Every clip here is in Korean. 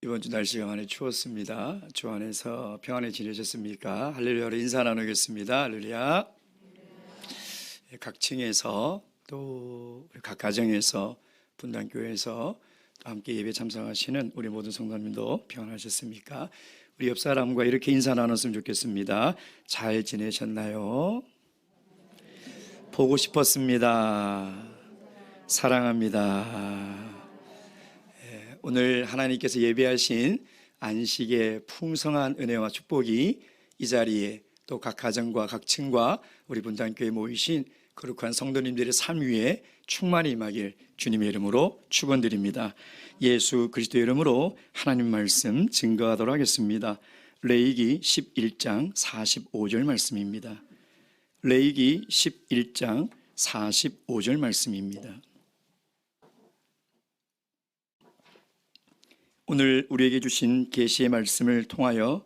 이번 주 날씨가 많이 추웠습니다. 주 안에서 평안히 지내셨습니까? 할렐루야로 인사 나누겠습니다. 할렐루야. 각 층에서 또 우리 각 가정에서 분당교회에서 함께 예배 참석하시는 우리 모든 성도님도 평안하셨습니까? 우리 옆 사람과 이렇게 인사 나눴으면 좋겠습니다. 잘 지내셨나요? 보고 싶었습니다. 사랑합니다. 오늘 하나님께서 예배하신 안식의 풍성한 은혜와 축복이 이 자리에 또 각 가정과 각 층과 우리 분당교회에 모이신 거룩한 성도님들의 삶 위에 충만히 임하길 주님의 이름으로 축원드립니다. 예수 그리스도의 이름으로 하나님 말씀 증거하도록 하겠습니다. 레위기 11장 45절 말씀입니다. 레위기 11장 45절 말씀입니다. 오늘 우리에게 주신 계시의 말씀을 통하여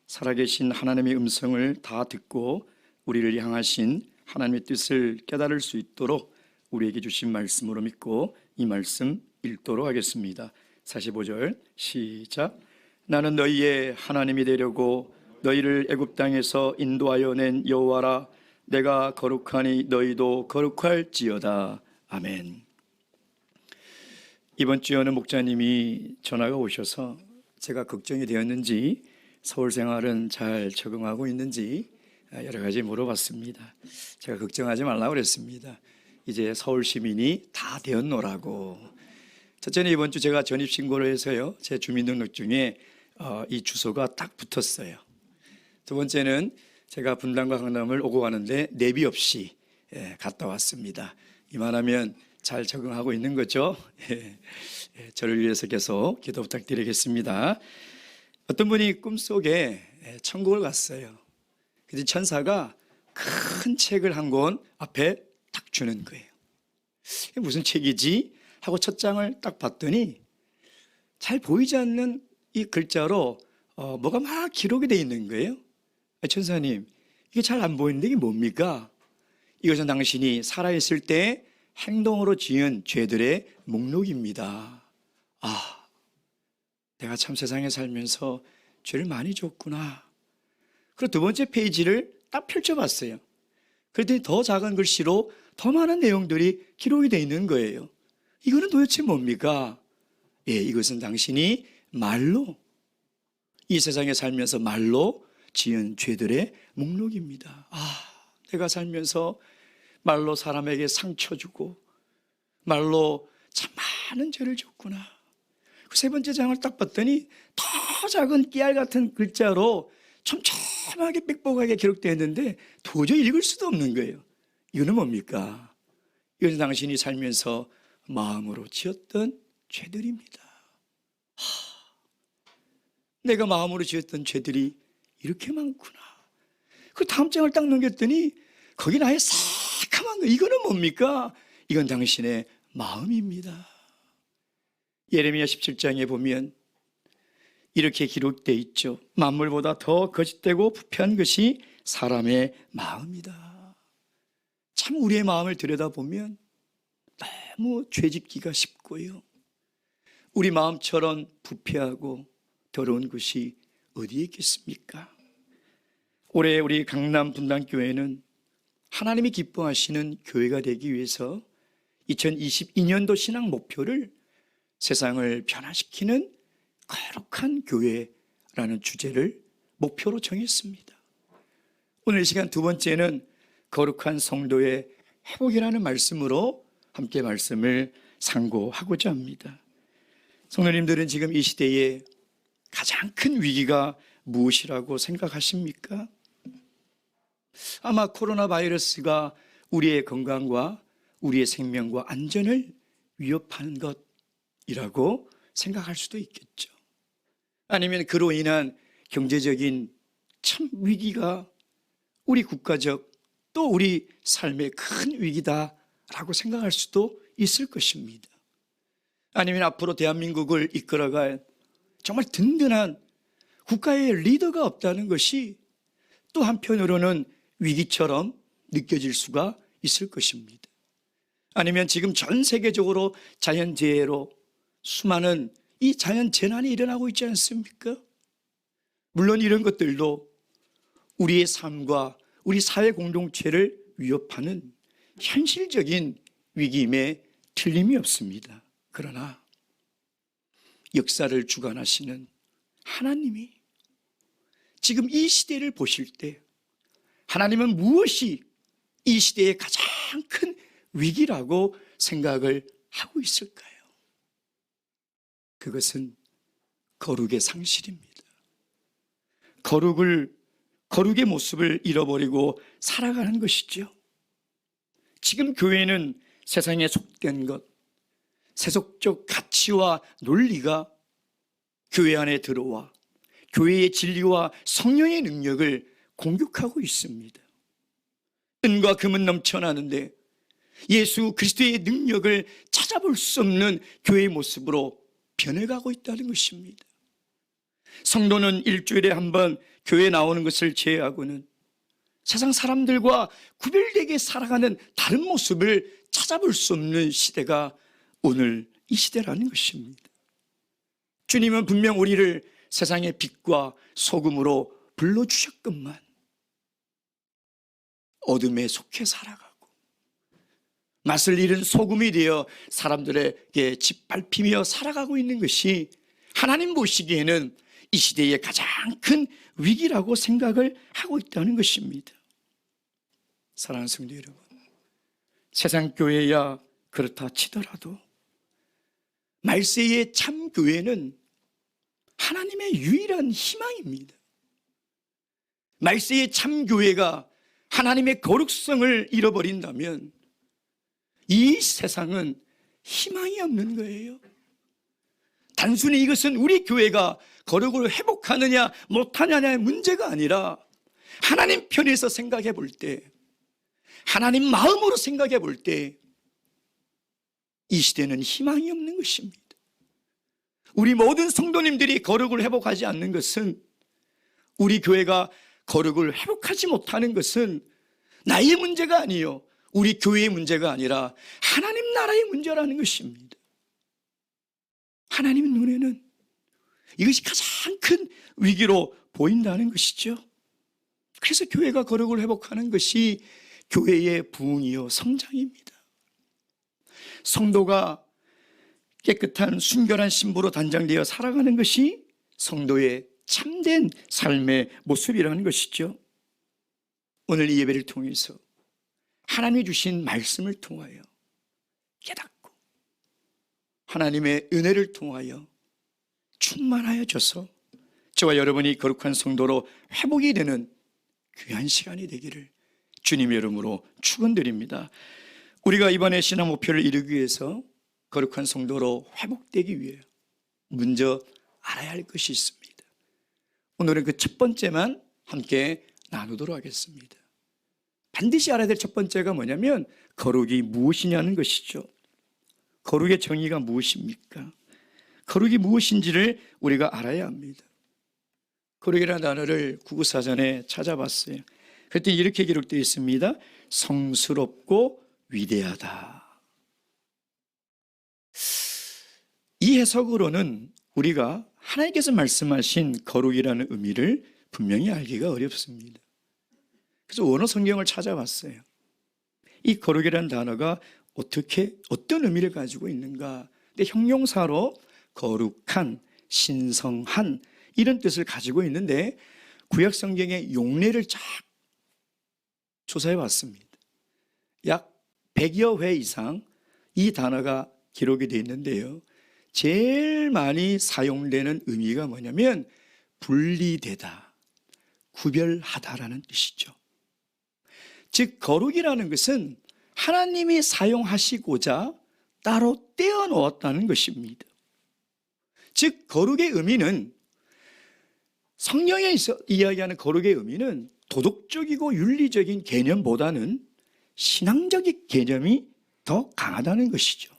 살아계신 하나님의 음성을 다 듣고 우리를 향하신 하나님의 뜻을 깨달을 수 있도록 우리에게 주신 말씀으로 믿고 이 말씀 읽도록 하겠습니다. 45절 시작. 나는 너희의 하나님이 되려고 너희를 애굽 땅에서 인도하여 낸 여호와라. 내가 거룩하니 너희도 거룩할지어다. 아멘. 이번 주에 어느 목사님이 전화가 오셔서 제가 걱정이 되었는지 서울 생활은 잘 적응하고 있는지 여러 가지 물어봤습니다. 제가 걱정하지 말라고 그랬습니다. 이제 서울 시민이 다 되었노라고. 첫째는 이번 주 제가 전입신고를 해서요, 제 주민등록 중에 이 주소가 딱 붙었어요. 두 번째는 제가 분당과 강남을 오고 가는데 내비 없이 갔다 왔습니다. 이만하면 잘 적응하고 있는 거죠. 저를 위해서 계속 기도 부탁드리겠습니다. 어떤 분이 꿈속에 천국을 갔어요. 그래서 천사가 큰 책을 한 권 앞에 딱 주는 거예요. 이게 무슨 책이지? 하고 첫 장을 딱 봤더니 잘 보이지 않는 이 글자로 뭐가 막 기록이 돼 있는 거예요. 천사님, 이게 잘 안 보이는데 이게 뭡니까? 이것은 당신이 살아있을 때 행동으로 지은 죄들의 목록입니다. 아, 내가 참 세상에 살면서 죄를 많이 졌구나. 그리고 두 번째 페이지를 딱 펼쳐봤어요. 그랬더니 더 작은 글씨로 더 많은 내용들이 기록이 되어 있는 거예요. 이거는 도대체 뭡니까? 이것은 당신이 말로, 이 세상에 살면서 말로 지은 죄들의 목록입니다. 내가 살면서 말로 사람에게 상처 주고 말로 참 많은 죄를 졌구나. 그 세 번째 장을 딱 봤더니 더 작은 깨알 같은 글자로 촘촘하게 빽빽하게 기록되어 있는데 도저히 읽을 수도 없는 거예요. 이거는 뭡니까? 이것은 당신이 살면서 마음으로 지었던 죄들입니다. 내가 마음으로 지었던 죄들이 이렇게 많구나. 그 다음 장을 딱 넘겼더니 거기 나의 새카만 거, 이거는 뭡니까? 이건 당신의 마음입니다. 예레미야 17장에 보면 이렇게 기록되어 있죠. 만물보다 더 거짓되고 부패한 것이 사람의 마음이다. 참 우리의 마음을 들여다보면 너무 죄짓기가 쉽고요, 우리 마음처럼 부패하고 더러운 것이 어디에 있겠습니까? 올해 우리 강남 분당교회는 하나님이 기뻐하시는 교회가 되기 위해서 2022년도 신앙 목표를 세상을 변화시키는 거룩한 교회라는 주제를 목표로 정했습니다. 오늘 이 시간 두 번째는 거룩한 성도의 회복이라는 말씀으로 함께 말씀을 상고하고자 합니다. 성도님들은 지금 이 시대에 가장 큰 위기가 무엇이라고 생각하십니까? 아마 코로나 바이러스가 우리의 건강과 우리의 생명과 안전을 위협하는 것이라고 생각할 수도 있겠죠. 아니면 그로 인한 경제적인 참 위기가 우리 국가적 또 우리 삶의 큰 위기다라고 생각할 수도 있을 것입니다. 아니면 앞으로 대한민국을 이끌어갈 정말 든든한 국가의 리더가 없다는 것이 또 한편으로는 위기처럼 느껴질 수가 있을 것입니다. 아니면 지금 전 세계적으로 자연재해로 수많은 이 자연 재난이 일어나고 있지 않습니까? 물론 이런 것들도 우리의 삶과 우리 사회 공동체를 위협하는 현실적인 위기임에 틀림이 없습니다. 그러나 역사를 주관하시는 하나님이 지금 이 시대를 보실 때 하나님은 무엇이 이 시대의 가장 큰 위기라고 생각을 하고 있을까요? 그것은 거룩의 상실입니다. 거룩의 모습을 잃어버리고 살아가는 것이죠. 지금 교회는 세상에 속된 것, 세속적 가치와 논리가 교회 안에 들어와 교회의 진리와 성령의 능력을 공격하고 있습니다. 은과 금은 넘쳐나는데 예수 그리스도의 능력을 찾아볼 수 없는 교회의 모습으로 변해가고 있다는 것입니다. 성도는 일주일에 한 번 교회에 나오는 것을 제외하고는 세상 사람들과 구별되게 살아가는 다른 모습을 찾아볼 수 없는 시대가 오늘 이 시대라는 것입니다. 주님은 분명 우리를 세상의 빛과 소금으로 불러주셨건만 어둠에 속해 살아가고 맛을 잃은 소금이 되어 사람들에게 짓밟히며 살아가고 있는 것이 하나님 보시기에는 이 시대의 가장 큰 위기라고 생각을 하고 있다는 것입니다. 사랑하는 성도 여러분, 세상 교회야 그렇다 치더라도 말세의 참 교회는 하나님의 유일한 희망입니다. 말세의 참 교회가 하나님의 거룩성을 잃어버린다면 이 세상은 희망이 없는 거예요. 단순히 이것은 우리 교회가 거룩을 회복하느냐 못하느냐의 문제가 아니라 하나님 편에서 생각해 볼 때, 하나님 마음으로 생각해 볼 때 이 시대는 희망이 없는 것입니다. 우리 모든 성도님들이 거룩을 회복하지 않는 것은, 우리 교회가 거룩을 회복하지 못하는 것은 나의 문제가 아니요, 우리 교회의 문제가 아니라 하나님 나라의 문제라는 것입니다. 하나님 눈에는 이것이 가장 큰 위기로 보인다는 것이죠. 그래서 교회가 거룩을 회복하는 것이 교회의 부흥이요 성장입니다. 성도가 깨끗한 순결한 신부로 단장되어 살아가는 것이 성도의 참된 삶의 모습이라는 것이죠. 오늘 이 예배를 통해서 하나님이 주신 말씀을 통하여 깨닫고 하나님의 은혜를 통하여 충만하여져서 저와 여러분이 거룩한 성도로 회복이 되는 귀한 시간이 되기를 주님의 이름으로 축원드립니다. 우리가 이번에 신앙 목표를 이루기 위해서 거룩한 성도로 회복되기 위해 먼저 알아야 할 것이 있습니다. 오늘은 그 첫 번째만 함께 나누도록 하겠습니다. 반드시 알아야 될 첫 번째가 뭐냐면 거룩이 무엇이냐는 것이죠. 거룩의 정의가 무엇입니까? 거룩이 무엇인지를 우리가 알아야 합니다. 거룩이라는 단어를 국어사전에 찾아봤어요. 그때 이렇게 기록되어 있습니다. 성스럽고 위대하다. 이 해석으로는 우리가 하나님께서 말씀하신 거룩이라는 의미를 분명히 알기가 어렵습니다. 그래서 원어 성경을 찾아봤어요. 이 거룩이라는 단어가 어떤 의미를 가지고 있는가? 근데 형용사로 거룩한, 신성한 이런 뜻을 가지고 있는데 구약 성경의 용례를 쫙 조사해 봤습니다. 약 100여 회 이상 이 단어가 기록이 되어 있는데요. 제일 많이 사용되는 의미가 뭐냐면 분리되다, 구별하다라는 뜻이죠. 즉 거룩이라는 것은 하나님이 사용하시고자 따로 떼어놓았다는 것입니다. 즉 거룩의 의미는, 성경에서 이야기하는 거룩의 의미는 도덕적이고 윤리적인 개념보다는 신앙적인 개념이 더 강하다는 것이죠.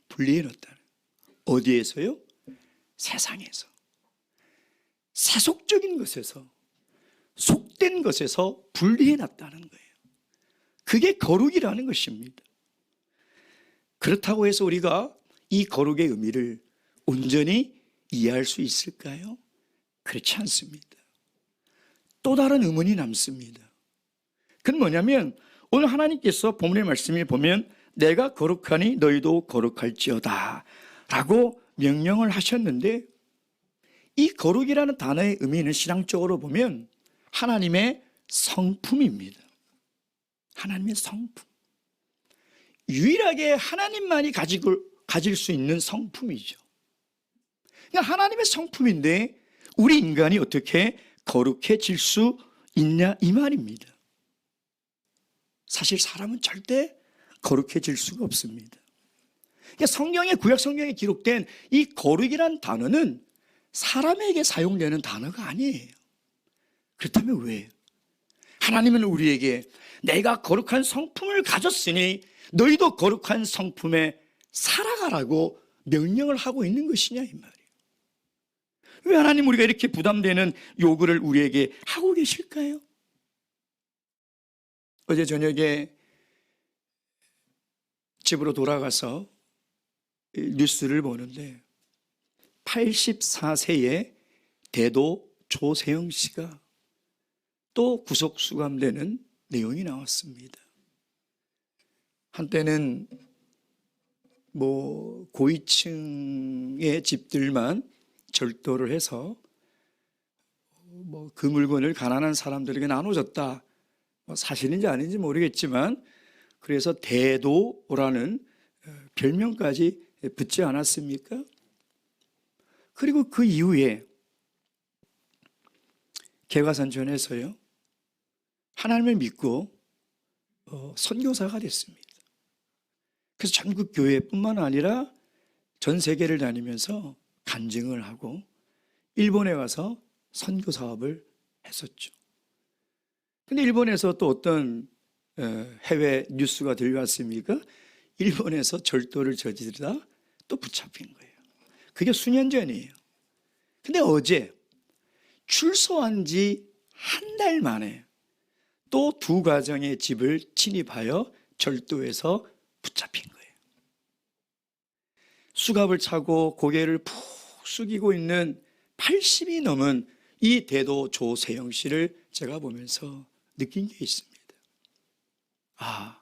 분리해놨다는. 어디에서요? 세상에서. 세속적인 것에서, 속된 것에서 분리해놨다는 거예요. 그게 거룩이라는 것입니다. 그렇다고 해서 우리가 이 거룩의 의미를 온전히 이해할 수 있을까요? 그렇지 않습니다. 또 다른 의문이 남습니다. 그건 뭐냐면 오늘 하나님께서 본문의 말씀에 보면 내가 거룩하니 너희도 거룩할지어다 라고 명령을 하셨는데, 이 거룩이라는 단어의 의미는 신앙적으로 보면 하나님의 성품입니다. 하나님의 성품. 유일하게 하나님만이 가질 수 있는 성품이죠. 그러니까 하나님의 성품인데 우리 인간이 어떻게 거룩해질 수 있냐 이 말입니다. 사실 사람은 절대 거룩해질 수가 없습니다. 그러니까 성경의 구약 성경에 기록된 이 거룩이라는 단어는 사람에게 사용되는 단어가 아니에요. 그렇다면 왜? 하나님은 우리에게 내가 거룩한 성품을 가졌으니 너희도 거룩한 성품에 살아가라고 명령을 하고 있는 것이냐 이 말이에요. 왜 하나님 우리가 이렇게 부담되는 요구를 우리에게 하고 계실까요? 어제 저녁에 집으로 돌아가서 뉴스를 보는데 84세의 대도 조세영 씨가 또 구속 수감되는 내용이 나왔습니다. 한때는 고위층의 집들만 절도를 해서 그 물건을 가난한 사람들에게 나눠줬다. 사실인지 아닌지 모르겠지만 그래서 대도라는 별명까지 붙지 않았습니까? 그리고 그 이후에 개과선전에서요 하나님을 믿고 선교사가 됐습니다. 그래서 전국 교회뿐만 아니라 전 세계를 다니면서 간증을 하고 일본에 가서 선교 사업을 했었죠. 근데 일본에서 또 어떤 해외 뉴스가 들려왔습니까? 일본에서 절도를 저지르다 또 붙잡힌 거예요. 그게 수년 전이에요. 근데 어제 출소한 지 한 달 만에 또 두 가정의 집을 침입하여 절도해서 붙잡힌 거예요. 수갑을 차고 고개를 푹 숙이고 있는 80이 넘은 이 대도 조세영 씨를 제가 보면서 느낀 게 있습니다. 아,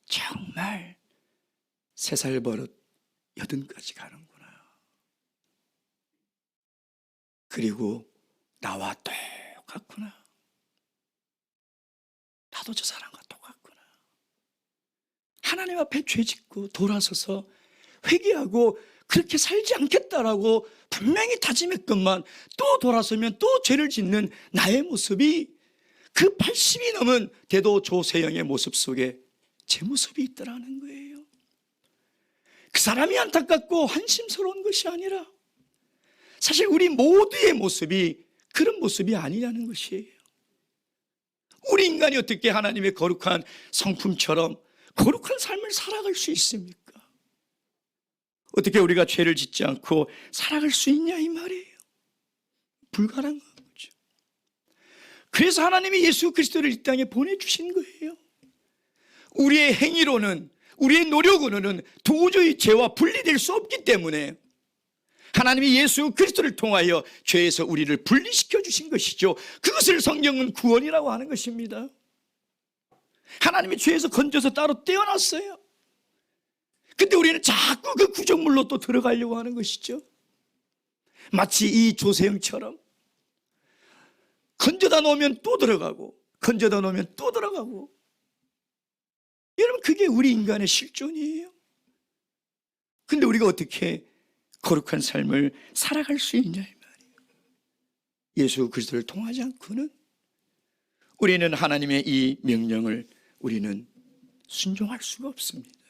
정말 3살 버릇 80까지 가는구나. 그리고 나와 똑같구나. 나도 저 사람과 똑같구나. 하나님 앞에 죄짓고 돌아서서 회개하고 그렇게 살지 않겠다라고 분명히 다짐했건만 또 돌아서면 또 죄를 짓는 나의 모습이 그 80이 넘은 대도 조세영의 모습 속에 제 모습이 있더라는 거예요. 그 사람이 안타깝고 한심스러운 것이 아니라 사실 우리 모두의 모습이 그런 모습이 아니라는 것이에요. 우리 인간이 어떻게 하나님의 거룩한 성품처럼 거룩한 삶을 살아갈 수 있습니까? 어떻게 우리가 죄를 짓지 않고 살아갈 수 있냐 이 말이에요. 불가능한 거죠. 그래서 하나님이 예수 그리스도를 이 땅에 보내주신 거예요. 우리의 행위로는, 우리의 노력으로는 도저히 죄와 분리될 수 없기 때문에 하나님이 예수 그리스도를 통하여 죄에서 우리를 분리시켜 주신 것이죠. 그것을 성경은 구원이라고 하는 것입니다. 하나님이 죄에서 건져서 따로 떼어놨어요. 근데 우리는 자꾸 그 구정물로 또 들어가려고 하는 것이죠. 마치 이 조세영처럼 건져다 놓으면 또 들어가고 건져다 놓으면 또 들어가고. 여러분, 그게 우리 인간의 실존이에요. 근데 우리가 어떻게 거룩한 삶을 살아갈 수 있냐 이 말이에요. 예수 그리스도를 통하지 않고는 우리는 하나님의 이 명령을 우리는 순종할 수가 없습니다.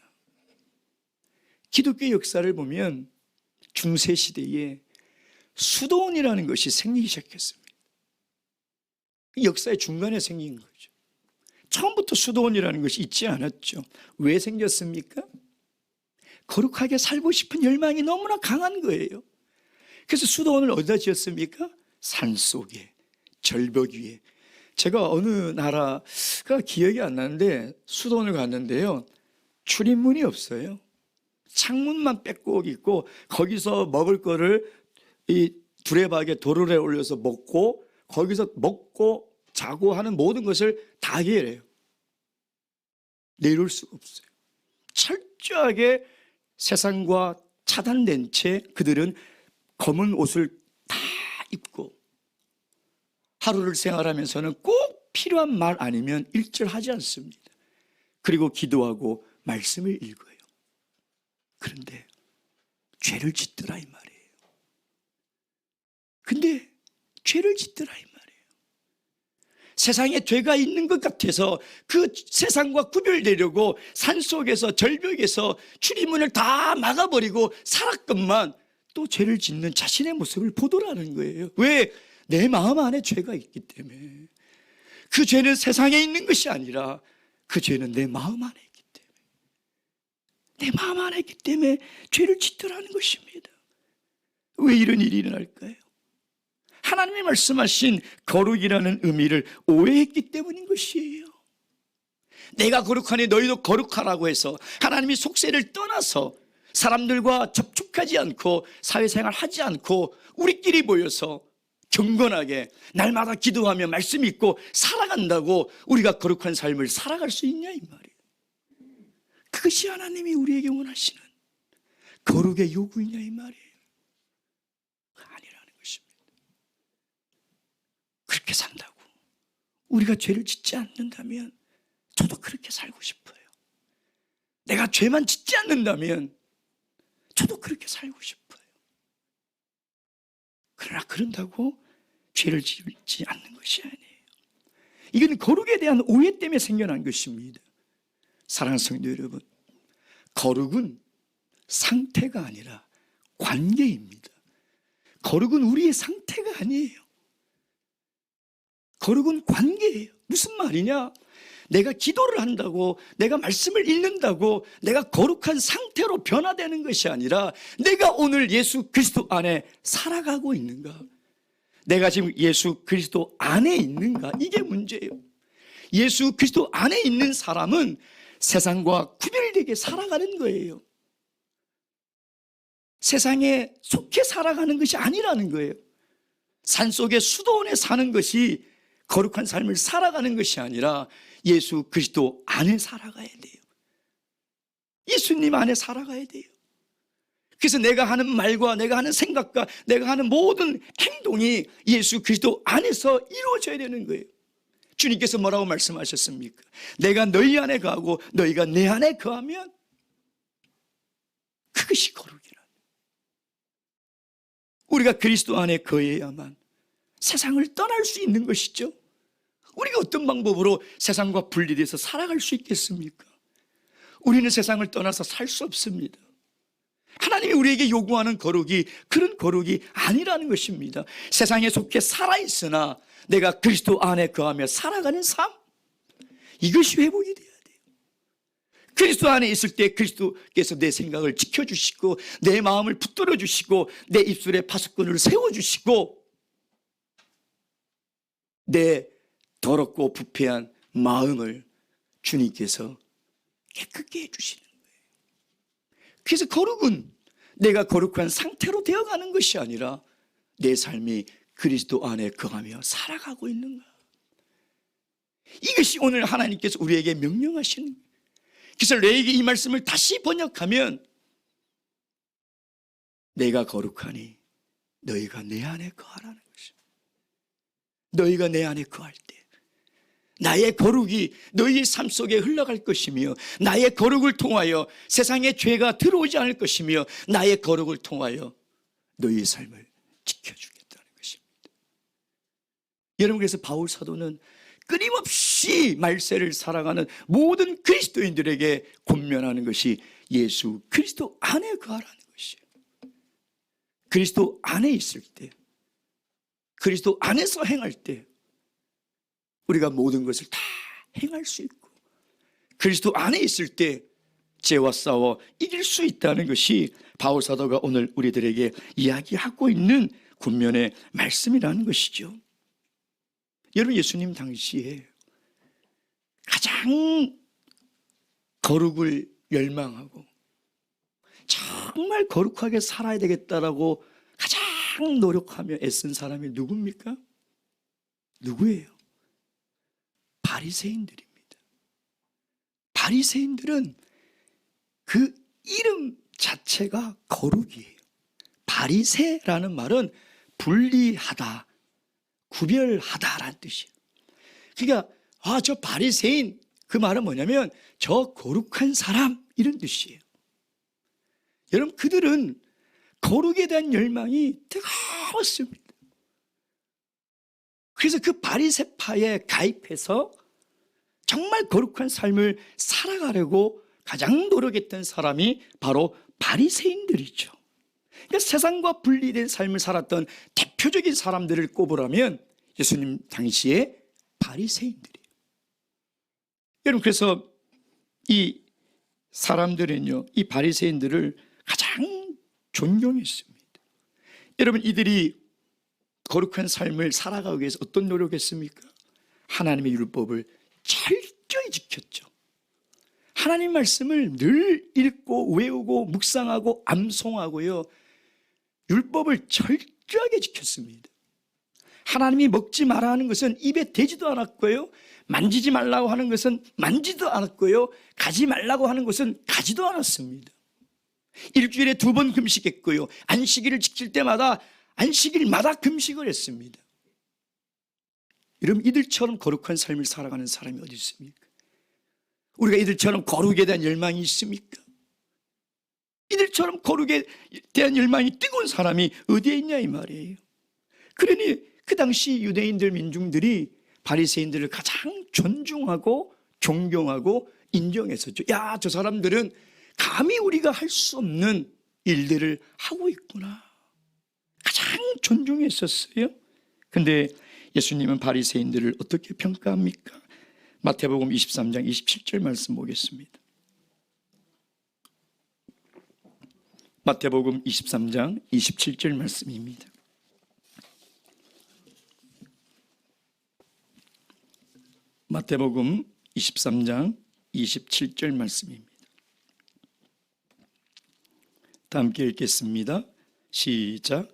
기독교 역사를 보면 중세 시대에 수도원이라는 것이 생기기 시작했습니다. 역사의 중간에 생긴 거죠. 처음부터 수도원이라는 것이 있지 않았죠. 왜 생겼습니까? 거룩하게 살고 싶은 열망이 너무나 강한 거예요. 그래서 수도원을 어디다 지었습니까? 산속에, 절벽 위에. 제가 어느 나라가 기억이 안 나는데 수도원을 갔는데요, 출입문이 없어요. 창문만 빼고 있고 거기서 먹을 거를 이 두레박에 도르래 올려서 먹고 거기서 먹고 자고 하는 모든 것을 다 해결해요. 내려올 수가 없어요. 철저하게 세상과 차단된 채 그들은 검은 옷을 다 입고 하루를 생활하면서는 꼭 필요한 말 아니면 일절하지 않습니다. 그리고 기도하고 말씀을 읽어요. 그런데 죄를 짓더라 이 말이에요. 근데 죄를 짓더라 이 말이에요. 세상에 죄가 있는 것 같아서 그 세상과 구별되려고 산속에서 절벽에서 출입문을 다 막아버리고 살았건만 또 죄를 짓는 자신의 모습을 보더라는 거예요. 왜? 내 마음 안에 죄가 있기 때문에. 그 죄는 세상에 있는 것이 아니라 그 죄는 내 마음 안에 있기 때문에. 내 마음 안에 있기 때문에 죄를 짓더라는 것입니다. 왜 이런 일이 일어날까요? 하나님이 말씀하신 거룩이라는 의미를 오해했기 때문인 것이에요. 내가 거룩하니 너희도 거룩하라고 해서 하나님이 속세를 떠나서 사람들과 접촉하지 않고 사회생활 하지 않고 우리끼리 모여서 경건하게 날마다 기도하며 말씀 읽고 살아간다고 우리가 거룩한 삶을 살아갈 수 있냐 이 말이에요. 그것이 하나님이 우리에게 원하시는 거룩의 요구이냐 이 말이에요. 아니라는 것입니다. 그렇게 산다고 우리가 죄를 짓지 않는다면 저도 그렇게 살고 싶어요. 내가 죄만 짓지 않는다면 저도 그렇게 살고 싶어요. 그러나 그런다고 죄를 짓지 않는 것이 아니에요. 이건 거룩에 대한 오해 때문에 생겨난 것입니다. 사랑하는 성도 여러분, 거룩은 상태가 아니라 관계입니다. 거룩은 우리의 상태가 아니에요. 거룩은 관계예요. 무슨 말이냐? 내가 기도를 한다고, 내가 말씀을 읽는다고 내가 거룩한 상태로 변화되는 것이 아니라 내가 오늘 예수 그리스도 안에 살아가고 있는가? 내가 지금 예수 그리스도 안에 있는가? 이게 문제예요. 예수 그리스도 안에 있는 사람은 세상과 구별되게 살아가는 거예요. 세상에 속해 살아가는 것이 아니라는 거예요. 산속의 수도원에 사는 것이 거룩한 삶을 살아가는 것이 아니라 예수 그리스도 안에 살아가야 돼요. 예수님 안에 살아가야 돼요. 그래서 내가 하는 말과 내가 하는 생각과 내가 하는 모든 행동이 예수 그리스도 안에서 이루어져야 되는 거예요. 주님께서 뭐라고 말씀하셨습니까? 내가 너희 안에 거하고 너희가 내 안에 거하면 그것이 거룩이라. 우리가 그리스도 안에 거해야만 세상을 떠날 수 있는 것이죠. 우리가 어떤 방법으로 세상과 분리돼서 살아갈 수 있겠습니까? 우리는 세상을 떠나서 살 수 없습니다. 하나님이 우리에게 요구하는 거룩이 그런 거룩이 아니라는 것입니다. 세상에 속해 살아있으나 내가 그리스도 안에 거하며 살아가는 삶, 이것이 회복이 돼야 돼요. 그리스도 안에 있을 때 그리스도께서 내 생각을 지켜주시고 내 마음을 붙들어 주시고 내 입술에 파수꾼을 세워주시고 내 더럽고 부패한 마음을 주님께서 깨끗게 해주시는 거예요. 그래서 거룩은 내가 거룩한 상태로 되어가는 것이 아니라 내 삶이 그리스도 안에 거하며 살아가고 있는가. 이것이 오늘 하나님께서 우리에게 명령하시는 거예요. 그래서 레위기 이 말씀을 다시 번역하면 내가 거룩하니 너희가 내 안에 거하라는 것입니다. 너희가 내 안에 거할 때 나의 거룩이 너희의 삶 속에 흘러갈 것이며 나의 거룩을 통하여 세상에 죄가 들어오지 않을 것이며 나의 거룩을 통하여 너희의 삶을 지켜주겠다는 것입니다. 여러분, 그래서 바울 사도는 끊임없이 말세를 살아가는 모든 그리스도인들에게 권면하는 것이 예수 그리스도 안에 거하라는 것이에요. 그리스도 안에 있을 때, 그리스도 안에서 행할 때 우리가 모든 것을 다 행할 수 있고 그리스도 안에 있을 때 죄와 싸워 이길 수 있다는 것이 바울 사도가 오늘 우리들에게 이야기하고 있는 권면의 말씀이라는 것이죠. 여러분, 예수님 당시에 가장 거룩을 열망하고 정말 거룩하게 살아야 되겠다라고 가장 노력하며 애쓴 사람이 누굽니까? 누구예요? 바리새인들입니다. 바리새인들은 그 이름 자체가 거룩이에요. 바리새라는 말은 분리하다, 구별하다라는 뜻이에요. 그러니까 저 바리새인, 그 말은 뭐냐면 저 거룩한 사람, 이런 뜻이에요. 여러분, 그들은 거룩에 대한 열망이 뜨거웠습니다. 그래서 그 바리새파에 가입해서 정말 거룩한 삶을 살아가려고 가장 노력했던 사람이 바로 바리새인들이죠. 그러니까 세상과 분리된 삶을 살았던 대표적인 사람들을 꼽으라면 예수님 당시에 바리새인들이에요. 여러분, 그래서 이 사람들은요, 이 바리새인들을 가장 존경했습니다. 여러분, 이들이 거룩한 삶을 살아가기 위해서 어떤 노력했습니까? 하나님의 율법을 철저히 지켰죠. 하나님 말씀을 늘 읽고 외우고 묵상하고 암송하고요, 율법을 철저하게 지켰습니다. 하나님이 먹지 마라 하는 것은 입에 대지도 않았고요, 만지지 말라고 하는 것은 만지도 않았고요, 가지 말라고 하는 것은 가지도 않았습니다. 일주일에 2번 금식했고요, 안식일을 지킬 때마다 안식일마다 금식을 했습니다. 여러분, 이들처럼 거룩한 삶을 살아가는 사람이 어디 있습니까? 우리가 이들처럼 거룩에 대한 열망이 있습니까? 이들처럼 거룩에 대한 열망이 뜨거운 사람이 어디에 있냐, 이 말이에요. 그러니 그 당시 유대인들, 민중들이 바리새인들을 가장 존중하고 존경하고 인정했었죠. 야, 저 사람들은 감히 우리가 할 수 없는 일들을 하고 있구나, 가장 존중했었어요. 근데 예수님은 바리새인들을 어떻게 평가합니까? 마태복음 23장 27절 말씀 보겠습니다. 마태복음 23장 27절 말씀입니다. 마태복음 23장 27절 말씀입니다. 다 함께 읽겠습니다. 시작.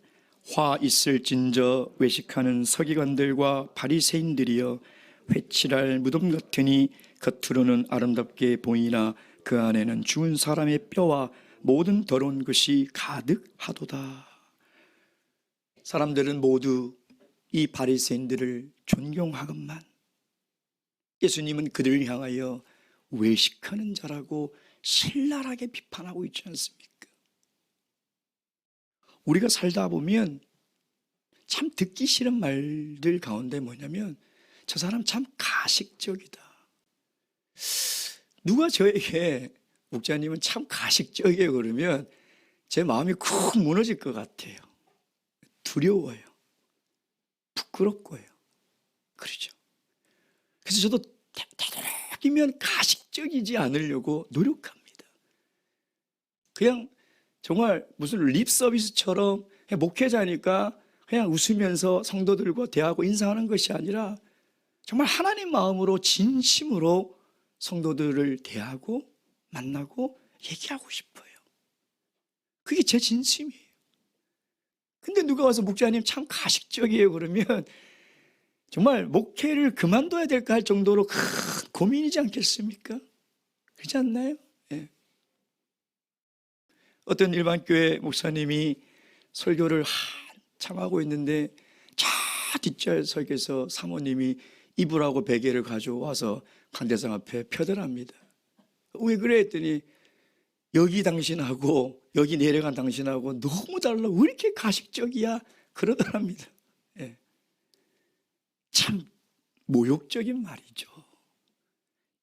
화 있을진저 외식하는 서기관들과 바리새인들이여, 회칠할 무덤 같으니 겉으로는 아름답게 보이나 그 안에는 죽은 사람의 뼈와 모든 더러운 것이 가득하도다. 사람들은 모두 이 바리새인들을 존경하건만 예수님은 그들을 향하여 외식하는 자라고 신랄하게 비판하고 있지 않습니까? 우리가 살다 보면 참 듣기 싫은 말들 가운데 뭐냐면, 저 사람 참 가식적이다. 누가 저에게 목자님은 참 가식적이에요 그러면 제 마음이 쿡 무너질 것 같아요. 두려워요. 부끄럽고요. 그렇죠. 그래서 저도 되도록이면 가식적이지 않으려고 노력합니다. 그냥 정말 무슨 립 서비스처럼 목회자니까 그냥 웃으면서 성도들과 대하고 인사하는 것이 아니라 정말 하나님 마음으로 진심으로 성도들을 대하고 만나고 얘기하고 싶어요. 그게 제 진심이에요. 근데 누가 와서 목자님 참 가식적이에요 그러면 정말 목회를 그만둬야 될까 할 정도로 큰 고민이지 않겠습니까? 그렇지 않나요? 예. 어떤 일반 교회 목사님이 설교를 한참 하고 있는데 저 뒷좌석에서 사모님이 이불하고 베개를 가져와서 강대상 앞에 펴더랍니다. 왜 그래 했더니 여기 당신하고 여기 내려간 당신하고 너무 달라, 왜 이렇게 가식적이야, 그러더랍니다. 예. 참 모욕적인 말이죠.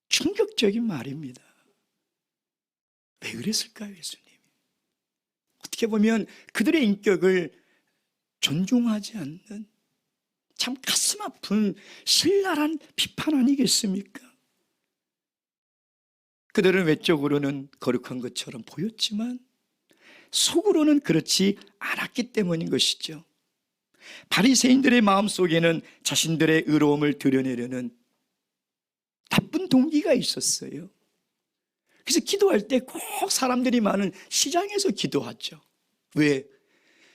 충격적인 말입니다. 왜 그랬을까요, 예수님? 어떻게 보면 그들의 인격을 존중하지 않는 참 가슴 아픈 신랄한 비판 아니겠습니까? 그들은 외적으로는 거룩한 것처럼 보였지만 속으로는 그렇지 않았기 때문인 것이죠. 바리새인들의 마음속에는 자신들의 의로움을 드러내려는 나쁜 동기가 있었어요. 그래서 기도할 때 꼭 사람들이 많은 시장에서 기도하죠. 왜?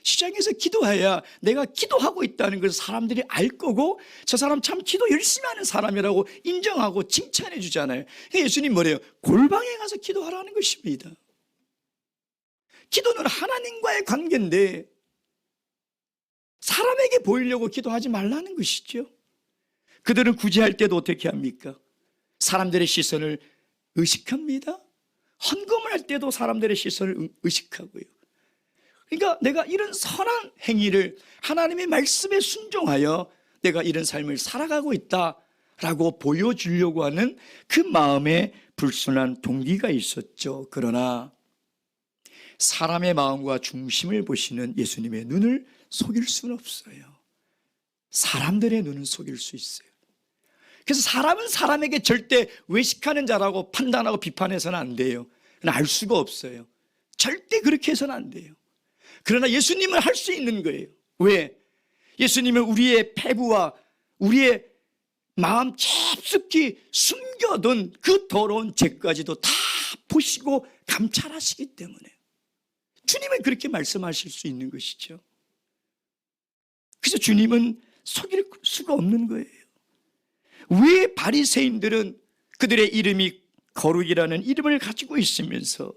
시장에서 기도해야 내가 기도하고 있다는 걸 사람들이 알 거고, 저 사람 참 기도 열심히 하는 사람이라고 인정하고 칭찬해 주잖아요. 예수님 뭐래요? 골방에 가서 기도하라는 것입니다. 기도는 하나님과의 관계인데 사람에게 보이려고 기도하지 말라는 것이죠. 그들은 구제할 때도 어떻게 합니까? 사람들의 시선을 의식합니다. 헌금을 할 때도 사람들의 시선을 의식하고요. 그러니까 내가 이런 선한 행위를 하나님의 말씀에 순종하여 내가 이런 삶을 살아가고 있다라고 보여주려고 하는 그 마음에 불순한 동기가 있었죠. 그러나 사람의 마음과 중심을 보시는 예수님의 눈을 속일 수는 없어요. 사람들의 눈은 속일 수 있어요. 그래서 사람은 사람에게 절대 외식하는 자라고 판단하고 비판해서는 안 돼요. 알 수가 없어요. 절대 그렇게 해서는 안 돼요. 그러나 예수님은 할 수 있는 거예요. 왜? 예수님은 우리의 패부와 우리의 마음 깊숙이 숨겨둔 그 더러운 죄까지도 다 보시고 감찰하시기 때문에 주님은 그렇게 말씀하실 수 있는 것이죠. 그래서 주님은 속일 수가 없는 거예요. 왜 바리새인들은 그들의 이름이 거룩이라는 이름을 가지고 있으면서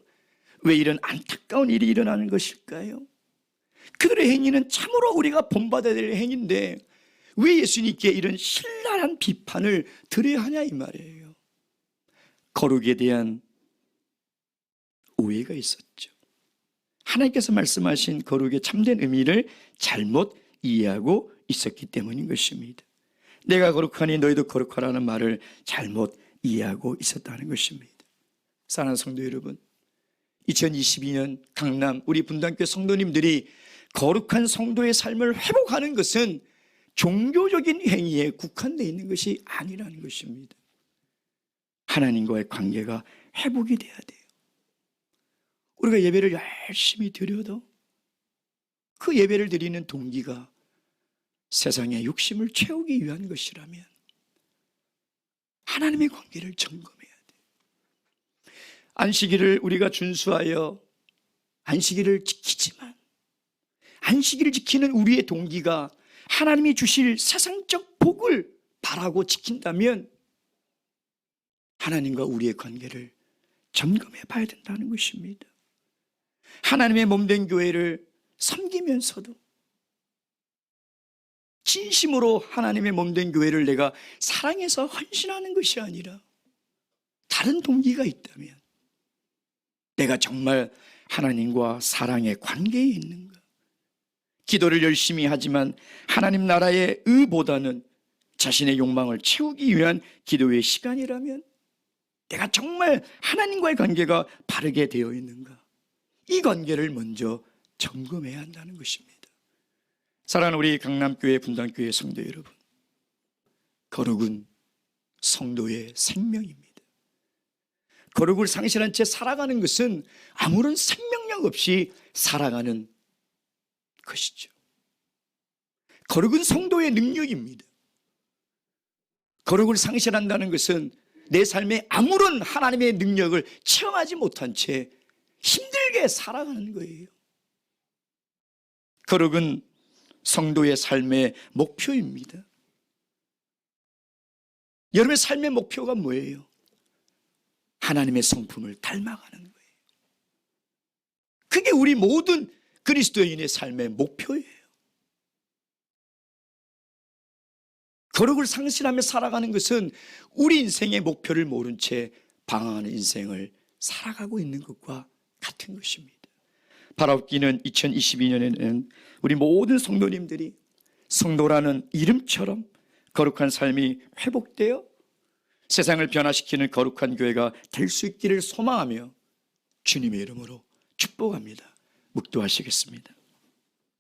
왜 이런 안타까운 일이 일어나는 것일까요? 그들의 행위는 참으로 우리가 본받아야 될 행위인데 왜 예수님께 이런 신랄한 비판을 드려야 하냐 이 말이에요. 거룩에 대한 오해가 있었죠. 하나님께서 말씀하신 거룩의 참된 의미를 잘못 이해하고 있었기 때문인 것입니다. 내가 거룩하니 너희도 거룩하라는 말을 잘못 이해하고 있었다는 것입니다. 사랑하는 성도 여러분, 2022년 강남 우리 분당교회 성도님들이 거룩한 성도의 삶을 회복하는 것은 종교적인 행위에 국한되어 있는 것이 아니라는 것입니다. 하나님과의 관계가 회복이 돼야 돼요. 우리가 예배를 열심히 드려도 그 예배를 드리는 동기가 세상의 욕심을 채우기 위한 것이라면 하나님의 관계를 점검해야 돼요. 안식일을 우리가 준수하여 안식일을 지키지만 안식일을 지키는 우리의 동기가 하나님이 주실 세상적 복을 바라고 지킨다면 하나님과 우리의 관계를 점검해 봐야 된다는 것입니다. 하나님의 몸된 교회를 섬기면서도 진심으로 하나님의 몸된 교회를 내가 사랑해서 헌신하는 것이 아니라 다른 동기가 있다면 내가 정말 하나님과 사랑의 관계에 있는가? 기도를 열심히 하지만 하나님 나라의 의보다는 자신의 욕망을 채우기 위한 기도의 시간이라면 내가 정말 하나님과의 관계가 바르게 되어 있는가? 이 관계를 먼저 점검해야 한다는 것입니다. 사랑하는 우리 강남교회 분당교회 성도 여러분, 거룩은 성도의 생명입니다. 거룩을 상실한 채 살아가는 것은 아무런 생명력 없이 살아가는 것이죠. 거룩은 성도의 능력입니다. 거룩을 상실한다는 것은 내 삶에 아무런 하나님의 능력을 체험하지 못한 채 힘들게 살아가는 거예요. 거룩은 성도의 삶의 목표입니다. 여러분의 삶의 목표가 뭐예요? 하나님의 성품을 닮아가는 거예요. 그게 우리 모든 그리스도인의 삶의 목표예요. 거룩을 상실하며 살아가는 것은 우리 인생의 목표를 모른 채 방황하는 인생을 살아가고 있는 것과 같은 것입니다. 바라옵기는 2022년에는 우리 모든 성도님들이 성도라는 이름처럼 거룩한 삶이 회복되어 세상을 변화시키는 거룩한 교회가 될 수 있기를 소망하며 주님의 이름으로 축복합니다. 묵도하시겠습니다.